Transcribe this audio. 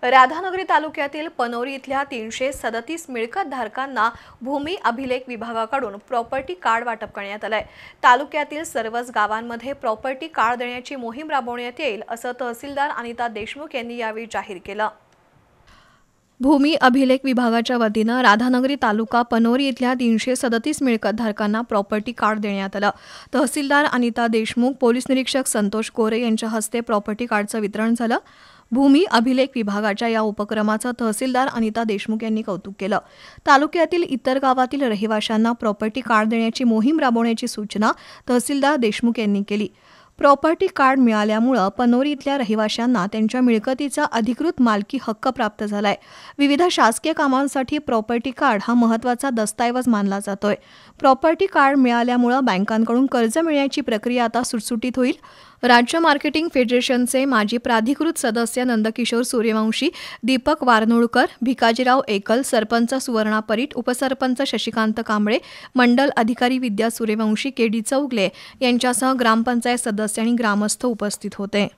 राधानगरी तालुक्यातील पनोरी इथल्या 337 मिळकतधारकांना भूमी अभिलेख विभागाकडून प्रॉपर्टी कार्ड वाटप करण्यात आलंय। तालुक्यातील सर्वच गावांमध्ये प्रॉपर्टी कार्ड देण्याची मोहीम राबवण्यात येईल असं तहसीलदार अनिता देशमुख यांनी यावेळी जाहीर केलं। भूमी अभिलेख विभागाच्या वतीनं राधानगरी तालुका पनोरी इथल्या 337 मिळकतधारकांना प्रॉपर्टी कार्ड देण्यात आलं। तहसीलदार अनिता देशमुख, पोलीस निरीक्षक संतोष कोरे यांच्या हस्ते प्रॉपर्टी कार्डचं वितरण झालं। भूमी अभिलेख विभागाच्या या उपक्रमाचं तहसीलदार अनिता देशमुख यांनी कौतुक केलं। तालुक्यातील इतर गावातील रहिवाशांना प्रॉपर्टी कार्ड देण्याची मोहीम राबवण्याची सूचना तहसीलदार देशमुख यांनी केली। प्रॉपर्टी कार्ड मिळाल्यामुळे पनोरी इथल्या रहिवाशांना त्यांच्या मिळकतीचा अधिकृत मालकी हक्क प्राप्त झालाय। विविध शासकीय कामांसाठी प्रॉपर्टी कार्ड हा महत्त्वाचा दस्तऐवज मानला जातोय। प्रॉपर्टी कार्ड मिळाल्यामुळे बँकांकडून कर्ज मिळण्याची प्रक्रिया आता सुटसुटीत होईल। राज्य मार्केटिंग फेडरेशनचे माजी प्राधिकृत सदस्य नंदकिशोर सूर्यवंशी, दीपक वारनोळकर, भिकाजीराव एकल, सरपंच सुवर्णा परीट, उपसरपंच शशिकांत कांबळे, मंडल अधिकारी विद्या सूर्यवंशी, केडी चौगले यांच्यासह ग्रामपंचायत सदस्य आणि ग्रामस्थ उपस्थित होते।